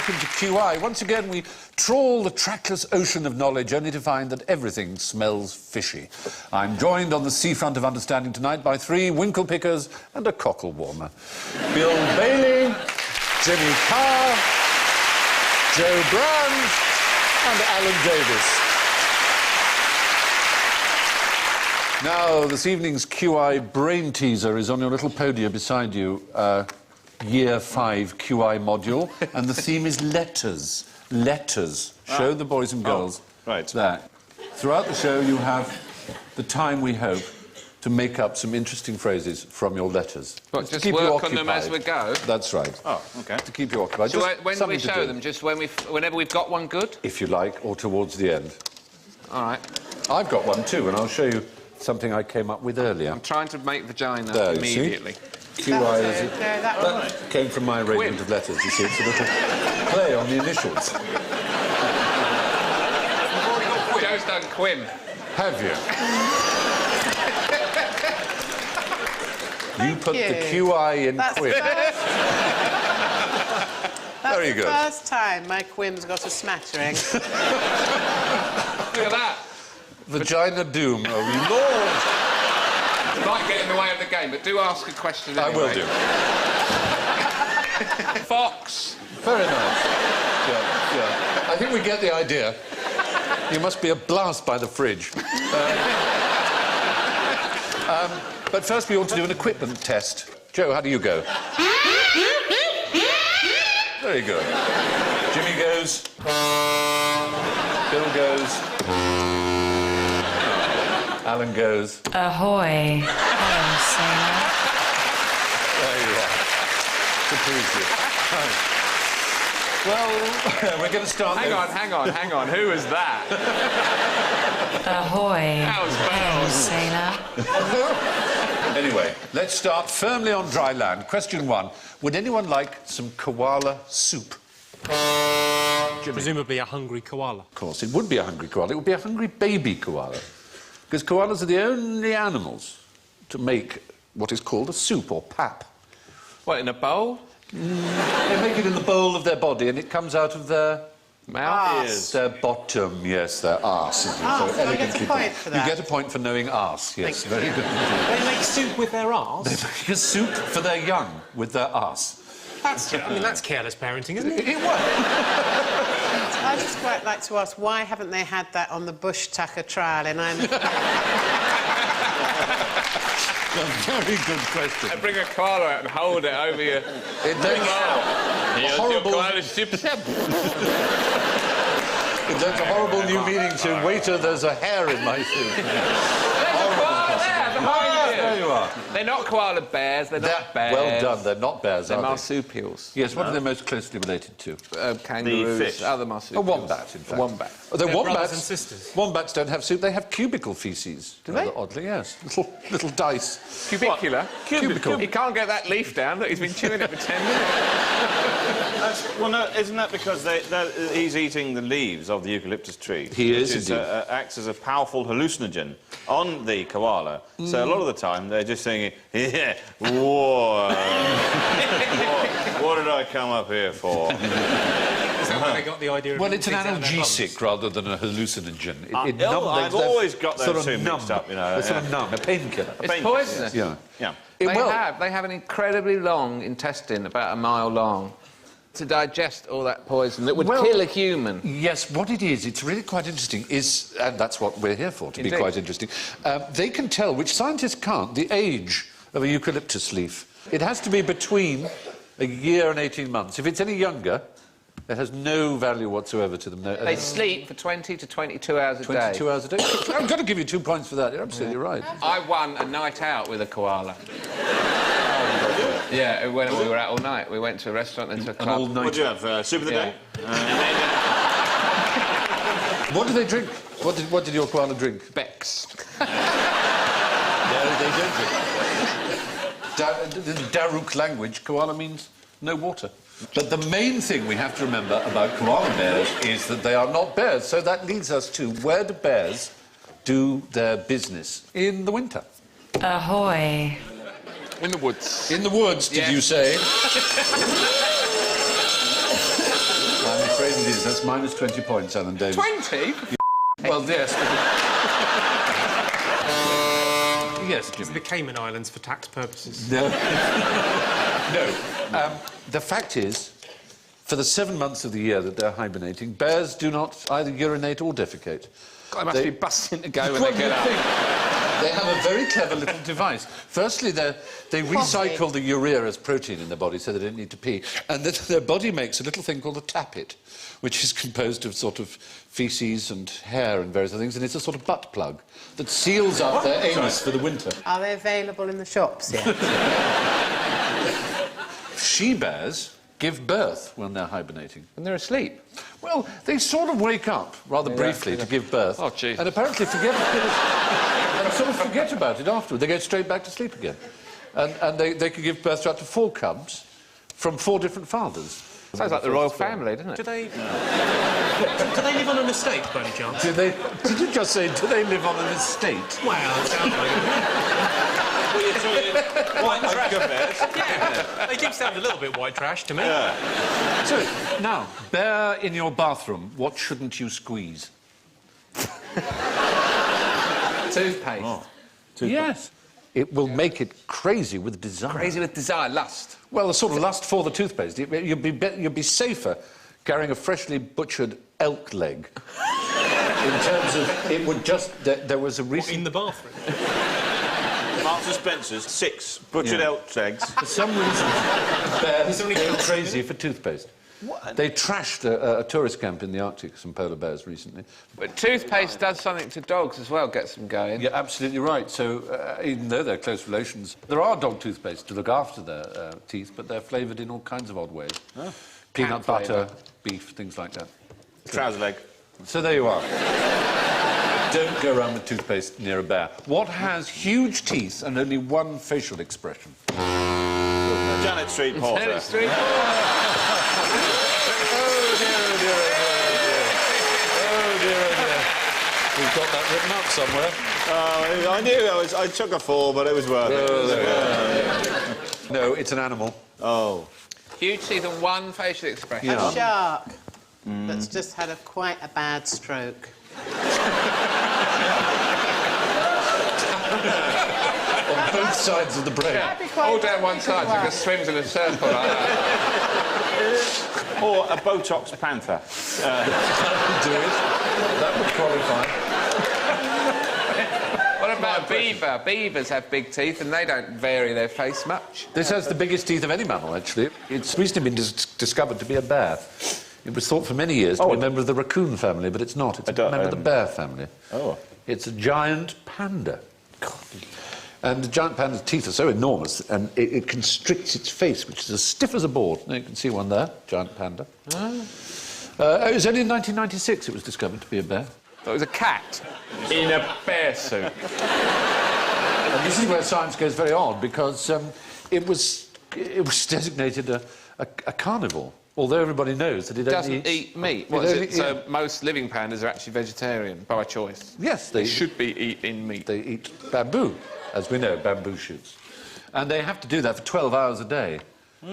Welcome to QI. Once again, we trawl the trackless ocean of knowledge only to find that everything smells fishy. I'm joined on the seafront of understanding tonight by three winkle pickers and a cockle warmer. Bill Bailey, Jimmy Carr, Joe Brown and Alan Davis. Now, this evening's QI brain teaser is on your little podium beside you. Year 5 QI module, and the theme is letters. Letters. Show the boys and girls that. Throughout the show, you have the time, we hope, to make up some interesting phrases from your letters. But just work on them as we go? That's right. Oh, OK. To keep you occupied. So when do we show them? Just whenever we've got one good? If you like, or towards the end. All right. I've got one too, and I'll show you something I came up with earlier. I'm trying to make vagina there, immediately. QI is it? That came from my arrangement of letters, you see. It's a little play on the initials. Joe's done Quim. Have you? You put the QI in Quim. Very good. That's the first time my Quim's got a smattering. Look at that. Vagina doom, oh Lord! It might get in the way of the game, but do ask a question anyway. I will do. Fox. Very nice. Yeah. I think we get the idea. You must be a blast by the fridge. But first we ought to do an equipment test. Joe, how do you go? Very good. Jimmy goes. Bill goes. Alan goes. Ahoy. Hello, sailor. There you are. To please you. Well, we're going to start... Hang on. Who was that? Ahoy. Hello, sailor. Anyway, let's start firmly on dry land. Question 1. Would anyone like some koala soup? Jimmy. Presumably a hungry koala. Of course, it would be a hungry koala. It would be a hungry baby koala. Because koalas are the only animals to make what is called a soup or pap. What, in a bowl? They make it in the bowl of their body and it comes out of their... Mouth? Yes. Their bottom, yes, their arse. So I get a point for that? You get a point for knowing arse, yes. Very good. They make soup with their arse? They make a soup for their young with their arse. That's careless parenting, isn't it? It was. I'd just quite like to ask, why haven't they had that on the bush tucker trial in Ireland? A very good question. Bring a koala out and hold it over your... Bring out. Here's horrible... your koala soup. That's a horrible new meaning to waiter, there's a hair in my soup. There you are. They're not koala bears, they're not bears. Well done, they're not bears, they're are they? marsupials. Yes, what are they most closely related to? Kangaroos, the fish. other marsupials. A wombat, in fact. A wombat. They're brothers wombats. and sisters. Wombats don't have soup, they have cubicle faeces. Do they? Rather oddly, yes. Little dice. Cubicular? Cubicle. He can't get that leaf down. Look, he's been chewing it for 10 minutes. Well, no, isn't that because he's eating the leaves of the eucalyptus tree? He is, which indeed. Acts as a powerful hallucinogen on the koala. So a lot of the time they're just saying, yeah, whoa. What did I come up here for? Is that where they got the idea of... Well, it's an analgesic rather than a hallucinogen. I've always got those two mixed up, you know. They're sort of numb, a painkiller. It's poisonous. Yeah. Yeah. They have an incredibly long intestine, about a mile long, to digest all that poison that would kill a human. Yes, what it is, it's really quite interesting, and that's what we're here for, to be quite interesting. They can tell, which scientists can't, the age of a eucalyptus leaf. It has to be between a year and 18 months. If it's any younger, it has no value whatsoever to them. They sleep for 20 to 22 hours a day. 22 hours a day? I've got to give you 2 points for that. You're absolutely right. I won a night out with a koala. Oh, Yeah, when we were out all night. We went to a restaurant and to a club. all night. What do you have? Soup of the day? What do they drink? What did your koala drink? Beck's. No, they don't drink. In the Daruk language, koala means no water. But the main thing we have to remember about koala bears is that they are not bears. So that leads us to where do bears do their business in the winter? Ahoy. In the woods. In the woods, did Yeah. you say? I'm afraid it is. That's minus 20 points, Alan Davis. 20? Well, yes. Yes, Jimmy. The Cayman Islands for tax purposes. No. No. The fact is, for the 7 months of the year that they're hibernating, bears do not either urinate or defecate. God, they must be busting to go when What they do you get up. think? They have a very clever little device. Firstly, they recycle the urea as protein in their body, so they don't need to pee. And their body makes a little thing called a tappet, which is composed of sort of faeces and hair and various other things, and it's a sort of butt plug that seals up their anus for the winter. Are they available in the shops yet? She-bears give birth when they're hibernating. When they're asleep. Well, they sort of wake up rather briefly to give birth. Oh, Jesus. And apparently forget about it afterward. They go straight back to sleep again. And they could give birth to up to 4 cubs from 4 different fathers. Sounds like the royal family, doesn't it? Do they... do they live on an estate, by any chance? Did you just say, do they live on an estate? Well, it sounds like it. White trash bears. Yeah, they do sound a little bit white trash to me. So, now, bear in your bathroom, what shouldn't you squeeze? Toothpaste. Oh. Yes. It will make it crazy with desire. Crazy with desire, lust. Well, a sort of lust for the toothpaste. You'd be safer carrying a freshly butchered elk leg. In terms of, it would just... There was a recent... In the bathroom. Marks and Spencer's, 6 butchered elk legs. For some reason, bears go crazy for toothpaste. What? They trashed a tourist camp in the Arctic, some polar bears, recently. But toothpaste does something to dogs as well, gets them going. You're absolutely right. So, even though they're close relations, there are dog toothpaste to look after their teeth, but they're flavoured in all kinds of odd ways. Oh. Peanut Cat butter, flavour. beef, things like that. Trouser leg. So there you are. Don't go around with toothpaste near a bear. What has huge teeth and only one facial expression? Janet Street Porter. Janet Street. Oh, dear, oh, dear, oh, dear. Oh, dear, oh, dear. We've got that written up somewhere. I knew I took a fall, but it was worth it. No, it's an animal. Oh. Huge teeth and one facial expression. Yeah. A shark that's just had quite a bad stroke. On both sides of the brain. That'd be quite All down one side, so it just swims in a circle like that. Or a Botox panther. That would do it. That would qualify. What about a beaver? Beavers have big teeth and they don't vary their face much. This has the biggest teeth of any mammal, actually. It's recently been discovered to be a bear. It was thought for many years to be a member of the raccoon family, but it's not. It's a member of the bear family. Oh. It's a giant panda. And the giant panda's teeth are so enormous, and it constricts its face, which is as stiff as a board. Now, you can see one there, giant panda. It was only in 1996 it was discovered to be a bear. It was a cat in a bear suit. And this is where science goes very odd, because it was designated a carnivore, although everybody knows that it Doesn't eat meat. What is it? So most living pandas are actually vegetarian by choice. Yes, They should be eating meat. They eat bamboo, as we know, bamboo shoots. And they have to do that for 12 hours a day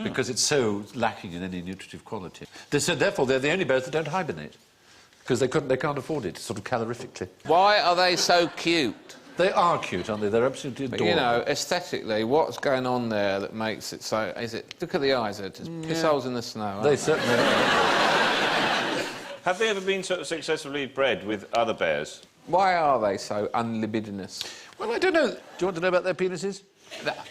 because it's so lacking in any nutritive quality. They said, therefore, they're the only bears that don't hibernate because they can't afford it, sort of calorifically. Why are they so cute? They are cute, aren't they? They're absolutely adorable. But, you know, aesthetically, what's going on there that makes it so... Is it... Look at the eyes, they're just piss holes in the snow. They certainly are. Have they ever been sort of successfully bred with other bears? Why are they so unlibidinous? Well, I don't know. Do you want to know about their penises?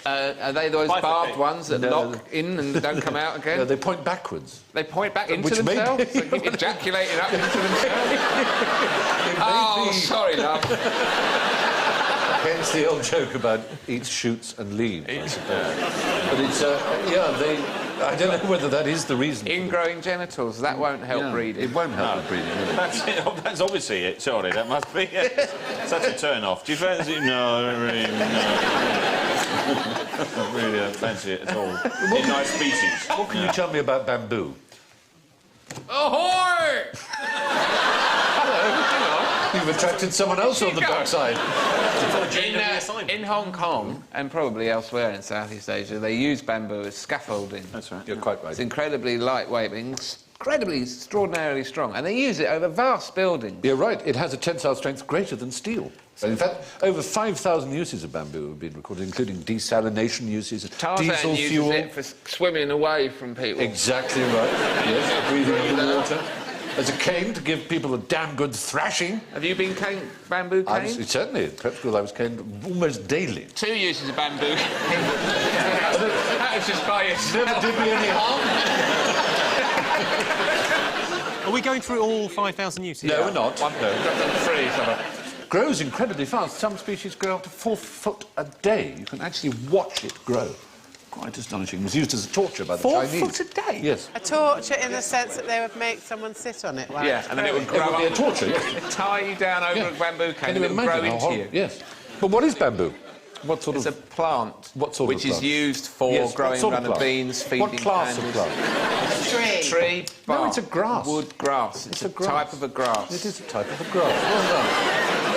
Are they those Bifurcate. barbed ones that No. lock in and don't come out again? No, they point backwards. They point back into Which may themselves? be- They keep ejaculating up into themselves? Oh, sorry, love. Hence the old joke about eats, shoots and leaves, I suppose. But it's, I don't know whether that is the reason. Ingrowing genitals, that won't help breeding. It won't help with breeding. Will it? That's obviously it, surely. That must be it. Such a turn-off. Do you fancy... No, I don't really... No. I really don't fancy it at all. In nice species. What can you tell me about bamboo? Ahoy! You've attracted someone else on the dark side. In Hong Kong, and probably elsewhere in Southeast Asia, they use bamboo as scaffolding. That's right. You're quite right. It's incredibly lightweight, but incredibly, extraordinarily strong. And they use it over vast buildings. You're right. It has a tensile strength greater than steel. In fact, over 5,000 uses of bamboo have been recorded, including desalination uses, Tarzan diesel uses fuel. it for swimming away from people. Exactly right. Yes, breathing underwater. As a cane to give people a damn good thrashing. Have you been bamboo caned? Certainly. At prep school I was caned almost daily. 2 uses of bamboo. That was just by yourself. Never did me any harm. Are we going through all 5,000 uses? No, we're not. No. Three, Grows incredibly fast. Some species grow up to 4 foot a day. You can actually watch it grow. Quite astonishing. It was used as a torture by the 4 Chinese. 4 foot a day? Yes. A torture in the sense that they would make someone sit on it. Yeah, and then it would It grow would be a up. torture, yes. They'd tie you down over a bamboo cane Can and you it would grow imagine how into horrible? you. Yes. But what is bamboo? What sort It's of... a plant What sort of which is plant? used for Yes, what growing sort of runner plant? beans, feeding What class of pandas. plant? Tree. Tree, No, it's a grass. Wood grass. It's a grass. type of a grass. It is a type of a grass. Well done.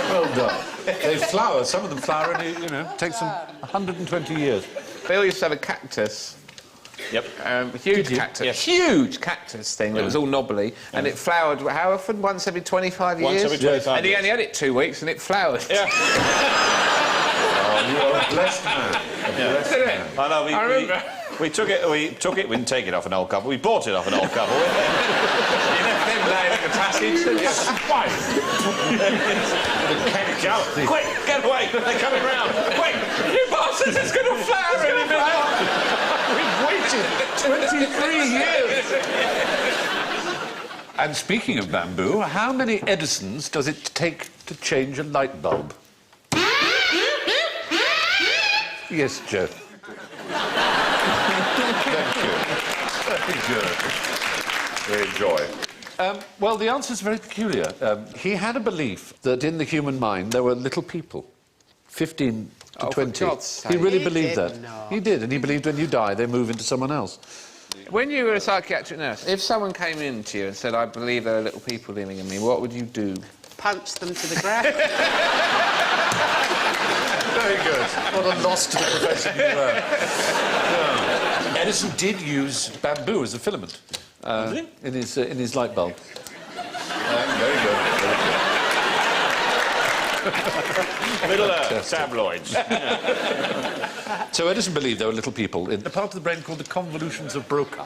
Well done. They flower. Some of them flower and, you know, it takes them 120 years. Bill used to have a cactus. Yep. A huge cactus. Yes. Huge cactus thing that was all knobbly, and it flowered, how often? Once every 25 years? Once every 25 And he only had it 2 weeks, and it flowered. Yeah. Oh, you are a blessed man. A blessed man. I know, I remember. we took it, we didn't take it off an old couple, we bought it off an old couple. You left them laying in the passage, didn't you? Quick, get away, they're coming round, quick! You bastards, it's going to flower any minute! We've waited 23 years. And speaking of bamboo, how many Edisons does it take to change a light bulb? Yes, Joe. Thank you. Very good. We enjoy. Well, the answer is very peculiar. He had a belief that in the human mind there were little people, 15 to Oh, for 20. God's sake. He really He believed did that. not. He did, and he believed when you die they move into someone else. When you were a psychiatric nurse, if someone came in to you and said, I believe there are little people living in me, what would you do? Punch them to the ground. Very good. What a loss to the profession you were. Yeah. Edison did use bamboo as a filament in his light bulb. Very good. Little tabloids. So Edison believed there were little people in a part of the brain called the convolutions of Broca,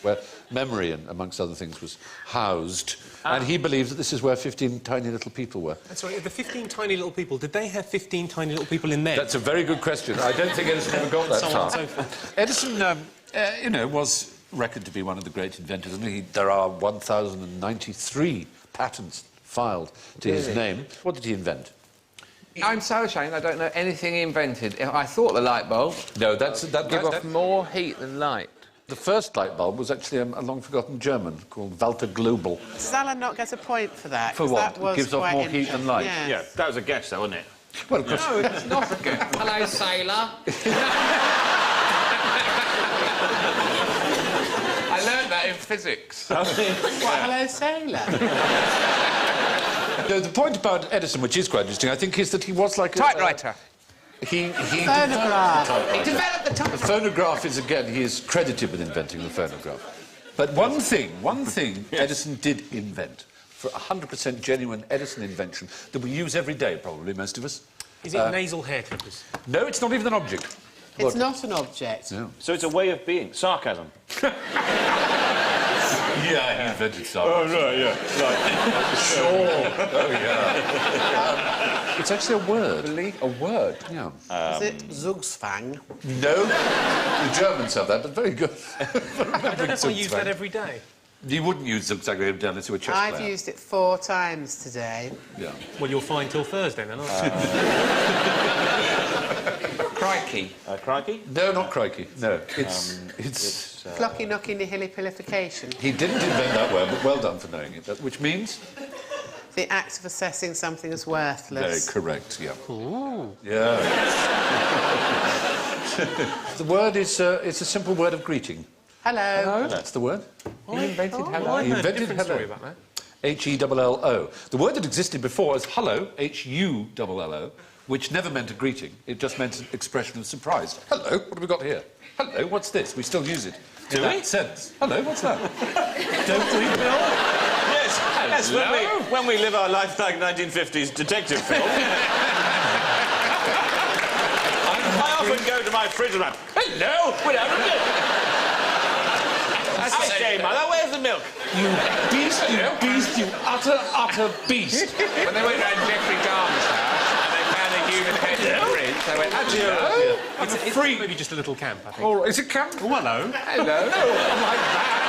where memory, and amongst other things, was housed. And he believed that this is where 15 tiny little people were. And sorry, the 15 tiny little people, did they have 15 tiny little people in there? That's a very good question. I don't think Edison ever got that So on far. and so forth. Edison, you know, was reckoned to be one of the great inventors. I mean, there are 1,093 patents filed to his name. What did he invent? I'm so ashamed I don't know anything he invented. I thought the light bulb No, that give off more heat than light. the first light bulb was actually a long-forgotten German called Walter Global. Does Alan not get a point for that? For 'Cause what? That was Gives off quite more heat than light. Yes. Yeah, that was a guess, though, wasn't it? Well, of course. No, it's not a good. Hello, sailor. I learned that in physics. Hello, sailor. No, the point about Edison, which is quite interesting, I think, is that he was like a... Typewriter. He Phonograph. He developed the The typewriter. phonograph is, again, he is credited with inventing the phonograph. But one thing Edison did invent, for 100% genuine Edison invention, that we use every day, probably, most of us. Is it nasal hair clippers? No, it's not even an object. It's not an object. No. So it's a way of being. Sarcasm. Yeah, he invented sarcasm. right, yeah. Right. Sure. Oh, yeah. It's actually a word. Really? A word? Yeah. Is it Zugsfang? No. The Germans have that, but very good. I don't know if I use that every day. You wouldn't use zigzag unless you were a chess I've player. used it 4 times today. Yeah. Well, you're fine till Thursday, then, aren't you? Crikey. Crikey? No, not crikey. No, it's Flocky knocking the hillypilification. He didn't invent that word, but well done for knowing it. Which means? The act of assessing something as Very worthless. correct, yeah. Ooh. Yeah. The word is, it's a simple word of greeting. Hello. That's the word. You invented hello? I He heard a invented different hello. story about that. H-E-L-L-O. The word that existed before as hello, H-U-L-L-O, which never meant a greeting. It just meant an expression of surprise. Hello, what have we got here? Hello, what's this? We still use it. In that sense. Hello, what's that? Don't we, Bill? Yes, yes, when we live our life like 1950s detective film. I often go to my fridge and I'm, hello, without a milk. I say, Mother, where's the milk? You beast, you utter beast. When they went round Geoffrey Garner's house and they found a human head in the fridge, they went, hello. It's free. Maybe just a little camp, I think. Oh, is it camp? Oh, hello. Hello. No, like that.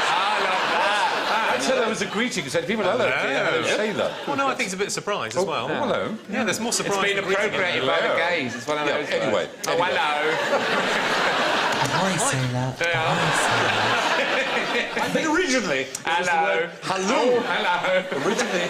That's hello as a greeting. Said people hello. Hello, sailor. Well, no, I think it's a bit of surprise as well. Oh, hello. Yeah, there's more surprise. It's been than greeting. appropriated by the gays. It's one of those. Anyway. Oh, hello. I think originally. Hello. Hello. Hello. Originally.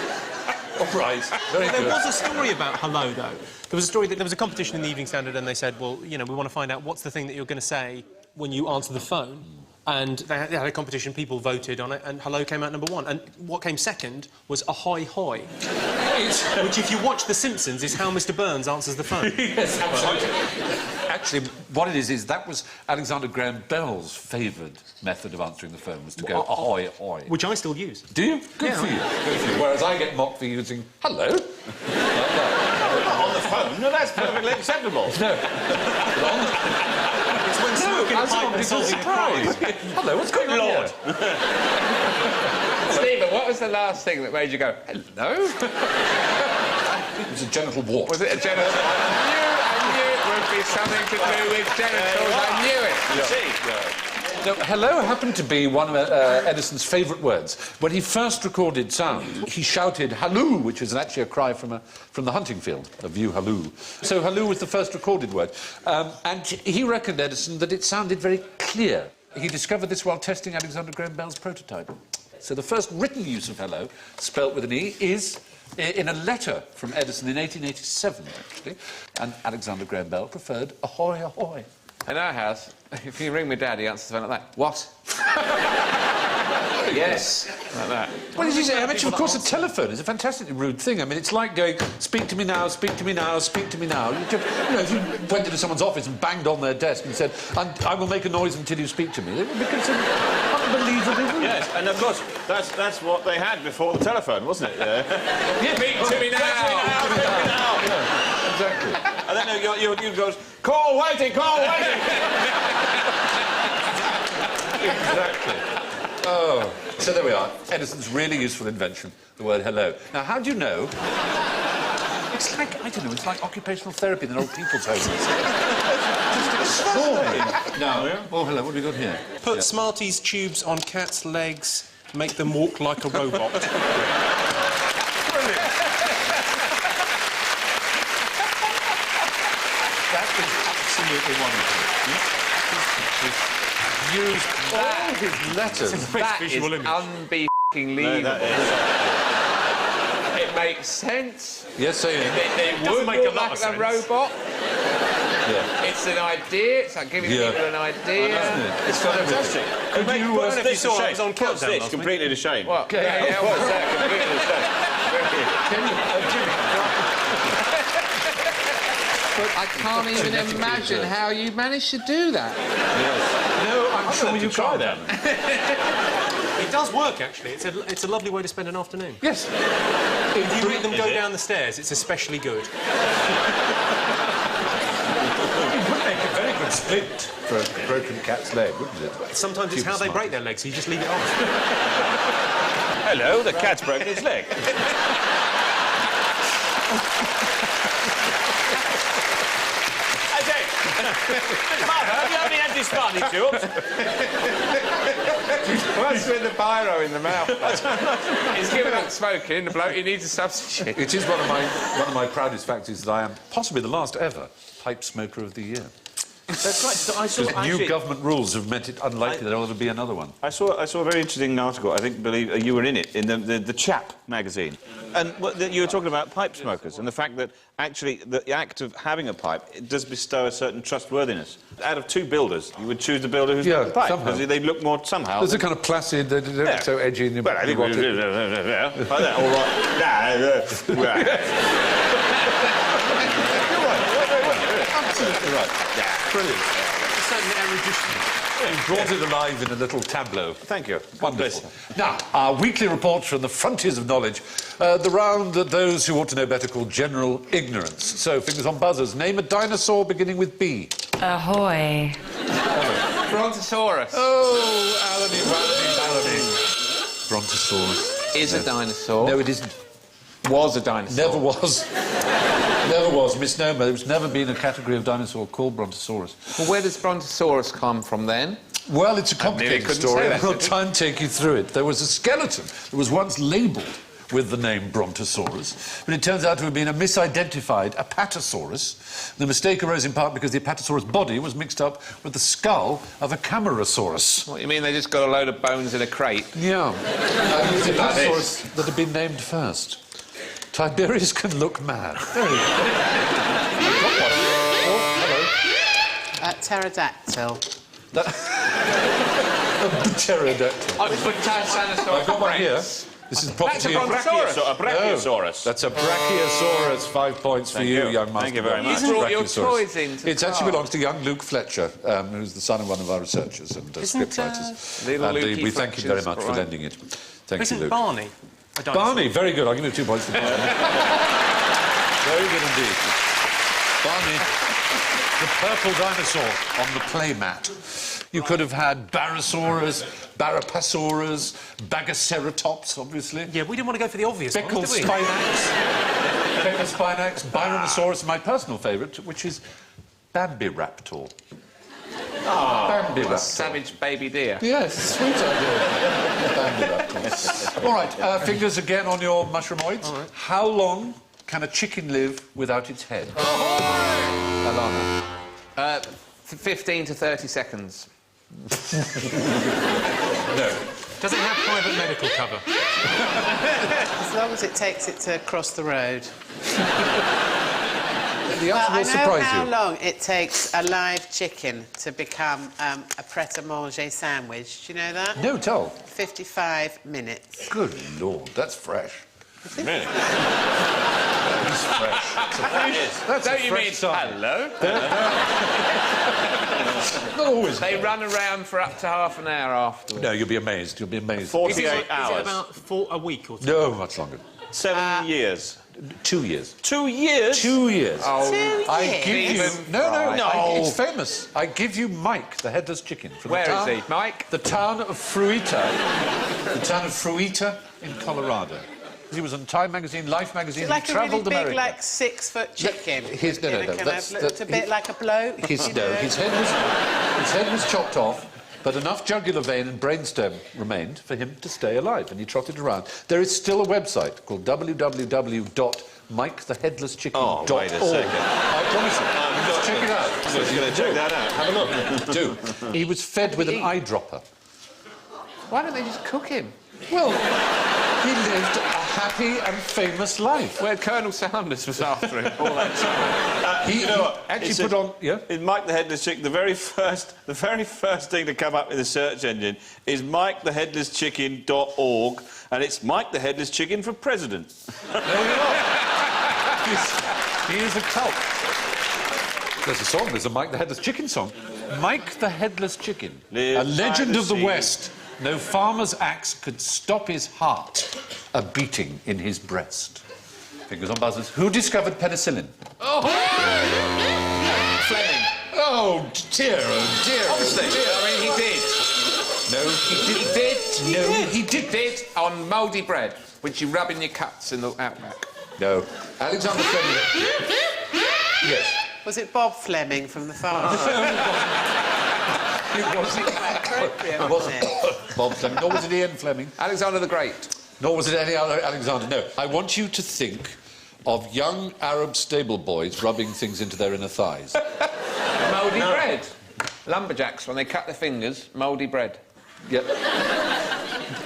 All right. Very There good. was a story about hello, though. There was a story that there was a competition in the Evening Standard, and they said, well, you know, we want to find out what's the thing that you're going to say when you answer the phone. And they had a competition, people voted on it, and hello came out #1. And what came second was ahoy hoy. Which, if you watch The Simpsons, is how Mr. Burns answers the phone. Yes, absolutely. Actually, what it is that was Alexander Graham Bell's favoured method of answering the phone was to go ahoy, ahoy. Which I still use. Do you? Good for you. Good for you. Whereas I get mocked for using hello. Like that. On the phone? No, that's perfectly acceptable. No. It's when smoking a As pipe long and as solving a surprise. crime. Hello, what's going on Lord. here? Stephen, what was the last thing that made you go, hello? It was a genital wart. Was it a genital? I knew it would be something to do with genitals. I knew it. You see? No, hello happened to be one of Edison's favourite words. When he first recorded sound, he shouted halloo, which is actually a cry from the hunting field, a view halloo. So halloo was the first recorded word. And he reckoned, Edison, that it sounded very clear. He discovered this while testing Alexander Graham Bell's prototype. So the first written use of hello, spelt with an E, is in a letter from Edison in 1887, actually. And Alexander Graham Bell preferred ahoy, ahoy. In our house, if you ring my dad, he answers the phone like that. What? Yes. Like that. Well, as you say, I mentioned, of course, a telephone is a fantastically rude thing. I mean, it's like going, speak to me now, speak to me now, speak to me now. You know, if you went into someone's office and banged on their desk and said, I will make a noise until you speak to me, it would be considered unbelievably rude. Yes, and of course, that's what they had before the telephone, wasn't it? Speak to me now. Speak to me now. Yeah, exactly. And then you goes, call waiting, call waiting. Exactly. Oh, so there we are. Edison's really useful invention, the word hello. Now, how do you know? It's like, I don't know, it's like occupational therapy in an old people's home. Just extraordinary. Now, oh, hello, what have we got here? Put Smarties tubes on cats' legs, make them walk like a robot. That is absolutely wonderful. He's used all his letters. That is visual image. unbelievable. It makes sense. Yes, so It doesn't would make a walk lot like of a sense. robot. yeah. It's an idea. It's like giving Yeah. people an idea. It's fantastic. Could you, Put if you Stitch saw to it was shame. on Put Countdown Stitch last week. completely to shame. What? Yeah, What's that? Completely to shame. I can't even imagine how you managed to do that. No, I'm sure you try can't. It does work, actually. It's a lovely way to spend an afternoon. Yes. If you read them go down the stairs, it's especially good. It would make a very good splint for a broken cat's leg, wouldn't it? Sometimes it's how they break their legs, so you just leave it on. Hello, the cat's broken its leg. Mother, have you had any empty Smartie tubes? What's with the biro in the mouth? He's given up smoking, the bloke, he needs a substitute. It is one of my proudest facts is that I am possibly the last ever pipe smoker of the year. That's right. So I saw Because new government rules have meant it unlikely there will be another one. I saw a very interesting article. I believe you were in it in the Chap magazine, and you were talking about pipe smokers and the fact that actually the act of having a pipe it does bestow a certain trustworthiness. Out of two builders, you would choose the builder who's got the pipe somehow. because they look more somehow. There's a kind of placid, they don't look so edgy. And Well, I think like that. All right. Absolutely right. Yeah. Brilliant. Certainly erudition. You brought it alive in a little tableau. Thank you. Wonderful. Now, our weekly reports from the frontiers of knowledge, the round that those who ought to know better call general ignorance. So, fingers on buzzers. Name a dinosaur beginning with B. Ahoy. Brontosaurus. Oh, Alany. Brontosaurus. Is a dinosaur. No, it isn't. Was a dinosaur. Never was. Never was. Misnomer. There's never been a category of dinosaur called Brontosaurus. Well, where does Brontosaurus come from then? Well, it's a nearly complicated couldn't story. say that, I'll did you? try and take you through it. There was a skeleton that was once labelled with the name Brontosaurus, but it turns out to have been a misidentified Apatosaurus. The mistake arose in part because the Apatosaurus body was mixed up with the skull of a Camarasaurus. What, you mean they just got a load of bones in a crate? Yeah. And it was the Apatosaurus that had been named first. Tiberius can look mad. There you go. Oh, hello. Pterodactyl. Pterodactyl. I've got one here. This is property of... A brachiosaurus. That's a Brachiosaurus. 5 points for you, young master. Thank you very much. You brought your toys into It actually belongs to young Luke Fletcher, who's the son of one of our researchers and scriptwriters. Little And Lukey we thank you very Fletcher's much for right. lending it. Thank you, Isn't Luke. Barney a dinosaur? Barney, very good. I'll give you 2 points for Barney. Very good indeed. Barney, the purple dinosaur on the playmat. You could have had Barosaurus, Barapasaurus, Bagaceratops, obviously. Yeah, we didn't want to go for the obvious ones, did we? Spinax, Byronosaurus, and my personal favourite, which is Bambiraptor. Bambiraptor. Savage baby deer. Yes, sweet idea. Bambiraptor. All right, fingers again on your mushroomoids. All right. How long can a chicken live without its head? Alana. 15 to 30 seconds. No. Does it have private medical cover? As long as it takes it to cross the road. The answer I will know surprise how you. long it takes a live chicken to become a pret-a-manger sandwich. Do you know that? No, tell. 55 minutes. Good Lord, that's fresh. Really? That's fresh. That's Don't a you fresh mean start. hello? Not always. They run around for up to half an hour afterwards. No, you'll be amazed. You'll be amazed. 48 Is it hours. about a week or so? No, much longer. 7 years. 2 years. 2 years? 2 years. Oh, 2 I years? give you... Stephen No. Fry. It's famous. I give you Mike, the headless chicken. From Where the is town, he, Mike? The town of Fruita. The town of Fruita in Colorado. He was on Time magazine, Life magazine. Like he a really travelled big, America. like 6-foot chicken. His- no, In no, a no, kind that's- of, looked a bit like a bloke. His you know. head was chopped off, but enough jugular vein and brainstem remained for him to stay alive, and he trotted around. There is still a website called www.miketheheadlesschicken.org. Oh, wait a second. I promise you. Just check it out. I'm just going to check that out. Have a look. Do. He was fed with an eyedropper. Why don't they just cook him? Well, he lived a happy and famous life. Where Colonel Sanders was after him all that time. He You know what? actually It's put on... Yeah? In Mike the Headless Chicken, the very first thing to come up in the search engine is MikeTheHeadlessChicken.org, and it's Mike the Headless Chicken for president. No, you're not. He is a cult. There's a song. There's a Mike the Headless Chicken song. Mike the Headless Chicken. Live A legend by the of the sea. West. No farmer's axe could stop his heart a beating in his breast. Fingers on buzzers. Who discovered penicillin? Fleming. Oh, dear, oh, dear. Obviously. Oh, I mean, he did. dear. No, he didn't. He did. No, he did. Did on mouldy bread, which you rub in your cuts in the outback. No. Alexander Fleming. Yes. Was it Bob Fleming from the farm? It wasn't. Appropriate, It wasn't Bob Fleming, nor was it Ian Fleming. Alexander the Great. Nor was it any other Alexander. No. I want you to think of young Arab stable boys rubbing things into their inner thighs. Mouldy bread. Lumberjacks, when they cut their fingers, mouldy bread. Yep.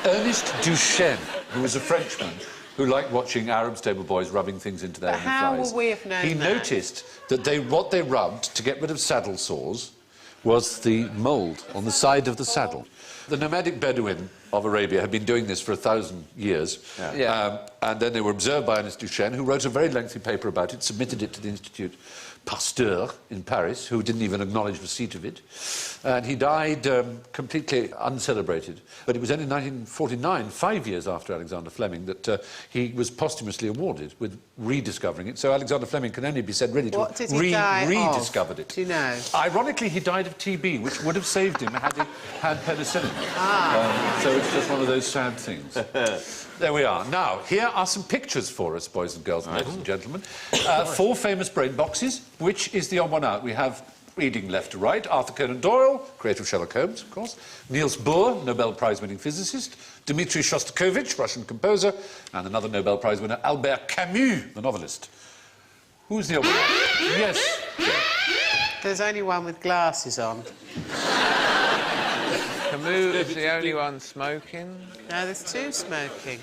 Ernest Duchesne, who was a Frenchman who liked watching Arab stable boys rubbing things into their But inner how thighs. would we have known He that? noticed that what they rubbed to get rid of saddle sores was the mould on the side of the saddle. The nomadic Bedouin of Arabia had been doing this for 1,000 years. Yeah. And then they were observed by Ernest Duchesne, who wrote a very lengthy paper about it, submitted it to the Institute Pasteur in Paris, who didn't even acknowledge receipt of it. And he died completely uncelebrated. But it was only in 1949, 5 years after Alexander Fleming, that he was posthumously awarded with rediscovering it. So Alexander Fleming can only be said really to What have did he die of? rediscovered it. Do you know? Ironically, he died of TB, which would have saved him had he had penicillin. So it's just one of those sad things. There we are. Now, here are some pictures for us, boys and girls, ladies and gentlemen. 4 famous brain boxes. Which is the odd one out? We have, reading left to right, Arthur Conan Doyle, creator of Sherlock Holmes, of course, Niels Bohr, Nobel Prize-winning physicist, Dmitri Shostakovich, Russian composer, and another Nobel Prize winner, Albert Camus, the novelist. Who's the odd one out? Yes. There's only one with glasses on. Camus is the only one smoking. No, there's 2 smoking.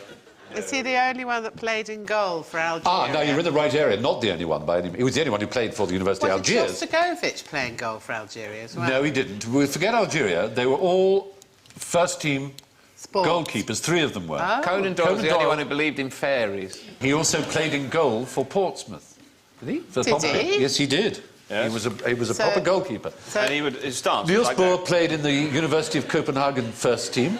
Is he the only one that played in goal for Algeria? Ah, no, you're in the right area. Not the only one by any... He was the only one who played for the University of Algiers. Did Shostakovich play in goal for Algeria as well? No, he didn't. We forget Algeria. They were all first-team Sports. goalkeepers. 3 of them were. Oh. Conan Doyle was Conan the only Doyle. one who believed in fairies. He also played in goal for Portsmouth. Did he? For Did Pompey. he? Yes, he did. Yes. He was a So- proper goalkeeper. And he would... His stance was Niels like Bohr that. played in the University of Copenhagen first team.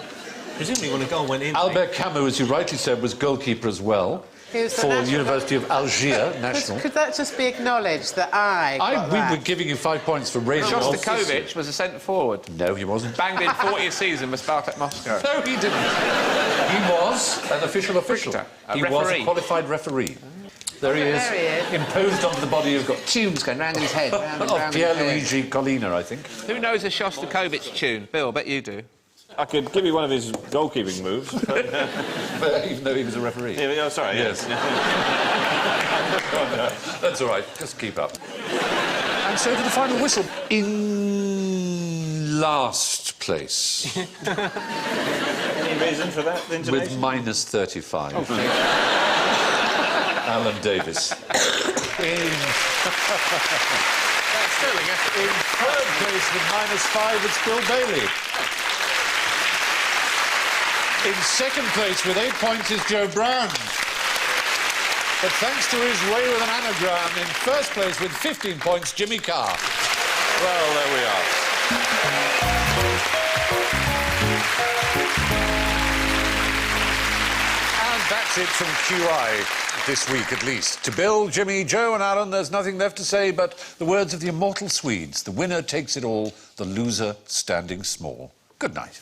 Presumably when a goal went in... Albert Camus, as you rightly said, was goalkeeper as well He was the for the national- University of Algiers, national. Could that just be acknowledged that I got We that? were giving you 5 points for raising Shostakovich was a centre forward. No, he wasn't. Banged in 40 a season with Spartak Moscow. No, he didn't. He was an official. A He was a referee. qualified referee. There he is, There he is. imposed onto the body of, Tunes going round in his head, round and of round in his head. Pierre-Luigi Collina, I think. Who knows a Shostakovich tune? Bill, I bet you do. I could give you one of his goalkeeping moves. But even though he was a referee. Oh, sorry, Yes. Oh, no, that's all right. Just keep up. And so to the final whistle. In last place, Any reason for that with intonation? minus 35. Alan Davis. In third place with minus 5, it's Bill Bailey. In second place with 8 points is Joe Brown. But thanks to his way with an anagram, in first place with 15 points, Jimmy Carr. Well, there we are. And that's it from QI this week, at least. To Bill, Jimmy, Joe and Alan, there's nothing left to say but the words of the immortal Swedes. The winner takes it all, the loser standing small. Good night.